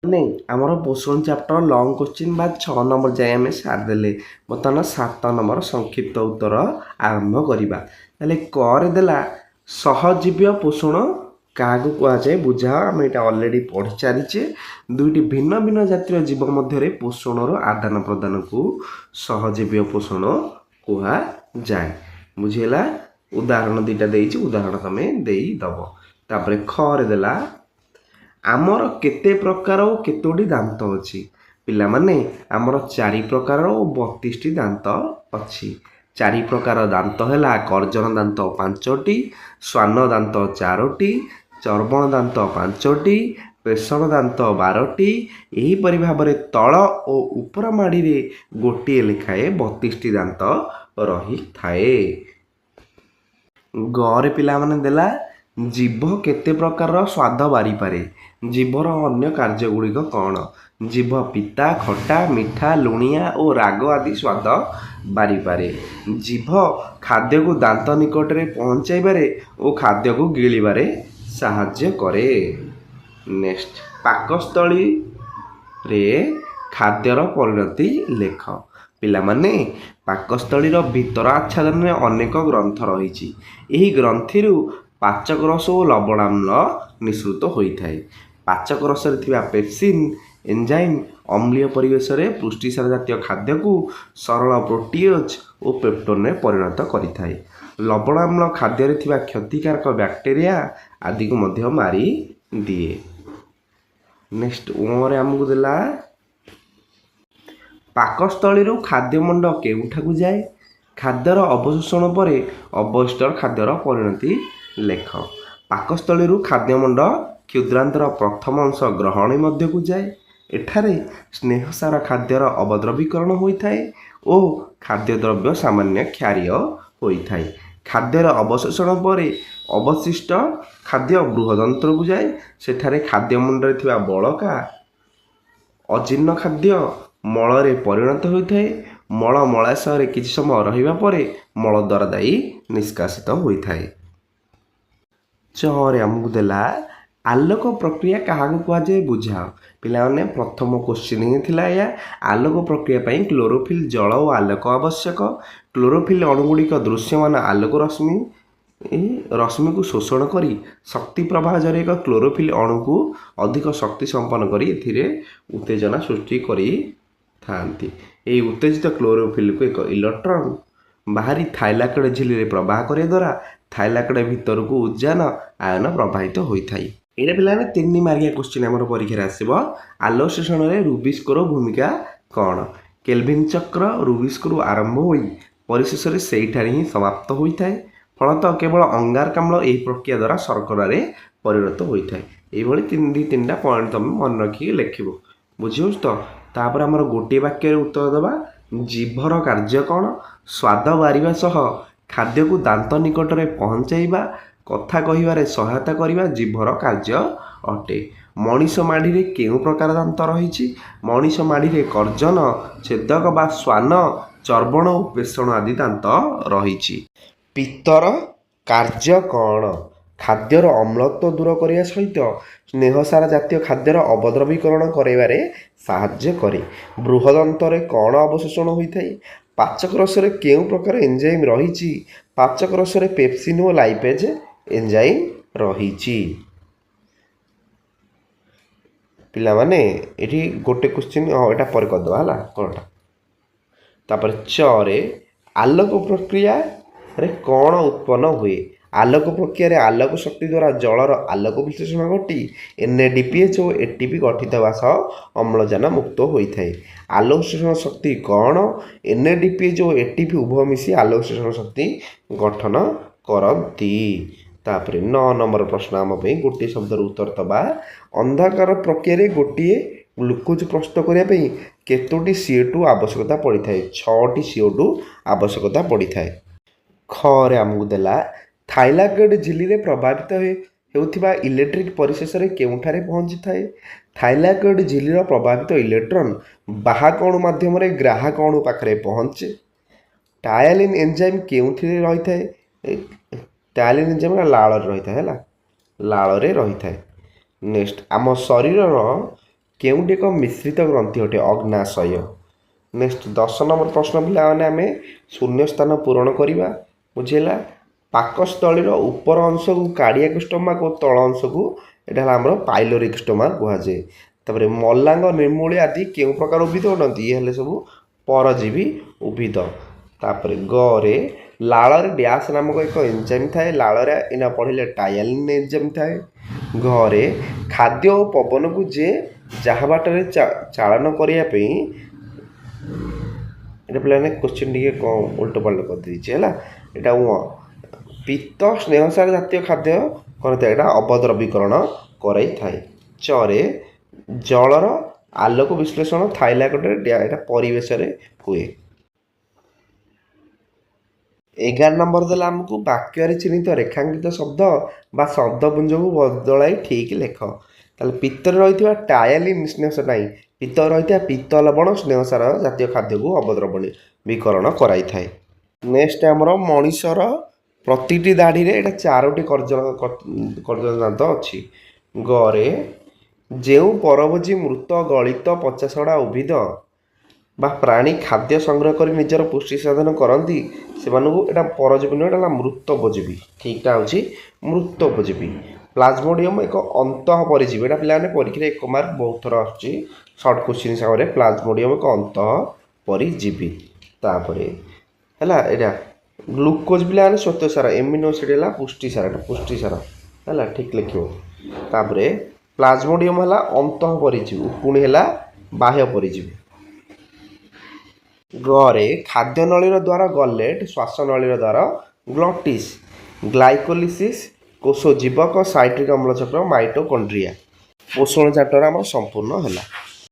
नहीं आमर पोषण चैप्टर लंग क्वेश्चन बा 6 नंबर जाए आम सारिदे बर्तमान 7 नंबर संक्षिप्त उत्तर आरंभ करवा करदेला सहजीव्य पोषण क्या कहुए बुझा आम यहाँ अलरेडी पढ़ी सारीचे दुईटी भिन्न भिन्न जातिर जीव मध्य पोषणर आदान प्रदान को सहजीव्य पोषण कहुए बुझीला उदाहरण दुईटा उदाहरण तुम्हें देदब तापर खदेला आमर केते प्रकार और केतोटी दांत अच्छी पिला माने आमर 4 प्रकार और 32 दांत अच्छी 4 प्रकार दांत है कर्जन दांत 5टी श्वान दांत 4टी चर्बण दांत 5टी पेषण दांत 12टी यहीपरि भाव में तल और ऊपर माड़ी रे गोटे लेखाए 32 दांत रही थाए। गरे पिला माने देला जीभ केते प्रकार स्वाद बारी पारे जीभर अन्य कार्यगुड़िक कौन जीभ पिता खटा मिठा लुणिया और राग आदि स्वाद बारी पारे जीभ खाद्य को दांत निकट में पहुँचाइबारे और खाद्य को गिळिबारे साहाय्य करे। नेक्स्ट पाकस्थली रे खाद्यर परिणति लेख पिला माने पाकस्थलीर भीतर आच्छादन में अनेक ग्रंथ रही यही ग्रंथि पाचक रस और लवणाम्ल निःसृत होता है। पाचक रस पेप्सिन एंजाइम अम्लीय परिवेश में पुष्टिसार जातीय खाद्य को सरल प्रोटीज और पेप्टोन में परिणत करें। लवणाम्ल खाद्य क्षतिकारक बैक्टेरिया आदि को मध्य मारी दिए। नेक्स्ट ओरे आमको देला पाकस्थली खाद्यमंड केउठाकू जाए खाद्यर अवशोषण पर अवशिष्ट खाद्यर परिणति लेख पाकस्थली खाद्यमंड क्षुद्रांतर प्रथम अंश ग्रहणी मध्य को जाए एठारे स्नेहसार खाद्यर अवद्रवीकरण होता है और खाद्यद्रव्य सामान्य क्षारीय होता है। खाद्यर अवशोषण पर अवशिष्ट खाद्य बृहदंत्र को जाए सेठारे खाद्यमंडरे थिबा बलका अजीर्ण खाद्य मल परिणत होता है। मल मलाशय किसी समय रहिबा परे मल द्वारा दायी निष्कासित होता है। चरे आमको देला आलोक प्रक्रिया क्या कहुए बुझाओ पिला माने प्रथम क्वेश्चन ही थिला या आलोक प्रक्रिया पई क्लोरोफिल जल और आलोक आवश्यक। क्लोरोफिल अणुगुड़िक दृश्यमान आलोक रश्मि को शोषण करी शक्ति प्रवाह जरिए एक क्लोरोफिल अणु को अधिक शक्ति संपन्न करी एथिरे उत्तेजना सृष्टि करी थांती। ए उत्तेजित क्लोरोफिल को एक इलेक्ट्रॉन बाहरी थाइलाकड झिल्ली रे प्रवाह करे द्वारा थाइलाकड भीतर को उद्जान आयन प्रवाहित होता है। ये पिला 3 मार्किया क्वेश्चन आम परीक्षा आसब आलोक में रूबिस्कोर भूमिका कौन केल्विन चक्र रूबिस्को आरंभ हो परिशेष से ही समाप्त होता है। फलतः केवल अंगारकाम्ल यही प्रक्रिया द्वारा शर्करा परिणत होता है। ये 3 पॉइंट तुम मन रखिक लिख बुझे तो तापर आमर गोटे वाक्य उत्तर दबा जीभर कार्य कौन स्वाद बारिबा सह खाद्य को दांत निकट में पहुँचाइबा कथा कहिबारे सहायता करिबा जीभर कार्य अटे। मनीष माढ़ी रे केउ प्रकार दांत रही मनीष माढ़ी रे कर्जन छेदक बा श्वान चर्बण और पेषण आदि दांत रही। पित्तर कार्य कौन खाद्यर अम्लत्व दूर करने सहित स्नेहसार जातीय खाद्यर अवद्रवीकरण कराइबारे साहाय्य करे। बृहदंतर कौन अवशोषण होता है पाचक रस केउ प्रकार एंजाइम रही पाचक रस पेप्सिन और लाइपेज एंजाइम रही। पिला माने एठी गोटे क्वेश्चन एटा पर करदवा हला कोनटा तापर चरे आलोक प्रक्रिया रे कौन उत्पन्न हुए आलोक प्रक्रिया रे आलोक शक्ति द्वारा जलर आलोक विश्लेषण घटी NADPH और ATP गठित होगा सह अम्लजान मुक्त होता है। आलोक विश्लेषण शक्ति कौन NADPH और ATP उभय मिसी आलोक विश्लेषण शक्ति गठन करती। तापर 9 नंबर प्रश्न आम गोटे शब्दर उत्तर दबा अंधकार प्रक्रिया गोटे ग्लुकोज प्रस्तुत करने केतोटी CO2 आवश्यकता पड़ी था 6टी CO2 आवश्यकता पड़ी था। खरे आमको देला थाइलाकड झिल्ली रे प्रभावित होता इलेक्ट्रिक परिशेष केउठारे पहुँची थाए थाइलाकड झिल्लीर प्रभावित इलेक्ट्रॉन बाहकणु माध्यम ग्राहकणु पाखरे पहुँचे। टायलिन एंजाइम केउथिरे रही थाए टायलिन एंजाइम लाल रही था है लाल रे रही थाए। नेक्स्ट आम शरीर କେଉଁଟି ଏକ ମିଶ୍ରିତ ଗ୍ରନ୍ଥି ଅଟେ? ଅଗ୍ନାଶୟ। ନେକ୍ସଟ 10 ନମ୍ବର ପ୍ରଶ୍ନ ପିଲାମାନେ ଆମେ ଶୂନ୍ୟ ସ୍ଥାନ ପୂରଣ କରିବା। ବୁଝିହେଲା? ପାକସ୍ଥଳୀର ଉପର ଅଂଶକୁ କାର୍ଡ଼ିଆକ ଷ୍ଟୋମାକ ଓ ତଳ ଅଂଶକୁ ଏଇଟା ହେଲା ଆମର ପାଇଲୋରିକ ଷ୍ଟୋମାକ କୁହାଯାଏ। ତାପରେ ମଲାଙ୍ଗ, ନିର୍ମୂଳି ଆଦି କେଉଁ ପ୍ରକାର ଉଦ୍ଭିଦ ଅଟନ୍ତି? ଇଏ ହେଲେ ସବୁ ପରଜୀବୀ ଉଦ୍ଭିଦ। ତାପରେ ଗରେ ଲାଳରେ ଡ୍ୟାସ୍ ନାମକ ଏକ ଏନଜାଇମ୍ ଥାଏ। ଲାଳରେ ଏଇନା ପଢ଼ିଲେ ଟାୟାଲିନ୍ ଏନଜାଇମ୍ ଥାଏ। ଘରେ ଖାଦ୍ୟ ଓ ପବନକୁ ଯାହା ବାଟରେ ଚାଳନ କରିବା ପାଇଁ এটা ପିଲାମାନେ କୋଶ୍ଚିନ୍ ଟିକେ କ'ଣ ଉଲ୍ଟପାଲ୍ଟ କରିଦେଇଛି ହେଲା। ଏଇଟା ପିତ୍ତ ସ୍ନେହସାର ଜାତୀୟ ଖାଦ୍ୟ କରିଥାଏ, ଏଇଟା ଅବଦ୍ରବୀକରଣ କରାଇଥାଏ। ଚରେ ଜଳର ଆଲୋକ ବିଶ୍ଳେଷଣ ଥାଇଲାକଟରେ ଏଇଟା ପରିବେଶରେ ହୁଏ। 11 ନମ୍ବର ଦେଲା ଆମକୁ ବାକ୍ୟରେ ଚିହ୍ନିତ ରେଖାଙ୍କିତ ଶବ୍ଦ ବା ଶବ୍ଦପୁଞ୍ଜକୁ ବଦଳାଇ ଠିକ୍ ଲେଖ। ତାହେଲେ ପିତ୍ତରେ ରହିଥିବା ଟାୟାଲିନ୍ ସ୍ନେହସାର ନାହିଁ, ପିତ୍ତରେ ରହିଥିବା ପିତ୍ତ ଲବଣ ସ୍ନେହସାର ଜାତୀୟ ଖାଦ୍ୟକୁ ଅବଦ୍ରବୀକରଣ କରାଇଥାଏ। ନେକ୍ସଟ ଆମର ମଣିଷର ପ୍ରତିଟି ଦାଢ଼ିରେ ଏଇଟା 4ଟି କର୍ଜନ ଦାନ୍ତ ଅଛି। ଗରେ ଯେଉଁ ପରଭୋଜୀ ମୃତ ଗଳିତ ପଚାସଢ଼ା ଉଦ୍ଭିଦ ବା ପ୍ରାଣୀ ଖାଦ୍ୟ ସଂଗ୍ରହ କରି ନିଜର ପୁଷ୍ଟି ସାଧନ କରନ୍ତି ସେମାନଙ୍କୁ ଏଇଟା ପରଜୀବୀ ନୁହେଁ, ଏଇଟା ହେଲା ମୃତୋପଜୀବୀ। ଠିକ୍ଟା ହେଉଛି ମୃତୋପଜୀବୀ। ପ୍ଲାଜମୋଡ଼ିୟମ ଏକ ଅନ୍ତଃ ପରିଜୀବୀ। ଏଇଟା ପିଲାମାନେ ପରୀକ୍ଷାରେ 1 ମାର୍କ ବହୁତ ଥର ଆସୁଛି ସର୍ଟ କୋଶ୍ଚିନ୍ ହିସାବରେ। ପ୍ଲାଜମୋଡ଼ିୟମ ଏକ ଅନ୍ତଃ ପରିଜୀବୀ। ତାପରେ ହେଲା ଏଇଟା ଗ୍ଲୁକୋଜ୍ ପିଲାମାନେ ଶ୍ୱେତସାର, ଏମିନୋସିଡ୍ ହେଲା ପୁଷ୍ଟିସାର, ଏଇଟା ପୁଷ୍ଟିସାର ହେଲା, ଠିକ୍ ଲେଖିବ। ତାପରେ ପ୍ଲାଜମୋଡ଼ିୟମ ହେଲା ଅନ୍ତଃ ପରିଜୀବୀ, ପୁଣି ହେଲା ବାହ୍ୟ ପରିଜୀବୀ। ଗରେ ଖାଦ୍ୟନଳୀର ଦ୍ୱାର ଗଲେଟ୍, ଶ୍ୱାସନଳୀର ଦ୍ୱାର ଗ୍ଲଟିସ୍, ଗ୍ଲାଇକୋଲିସିସ୍ କୋଷ ଜୀବକ, ସାଇଟ୍ରିକ୍ ଅମ୍ଳଚକ୍ର ମାଇଟୋକଣ୍ଡ୍ରିଆ। ପୋଷଣ ଚାପ୍ଟର ଆମର ସମ୍ପୂର୍ଣ୍ଣ ହେଲା।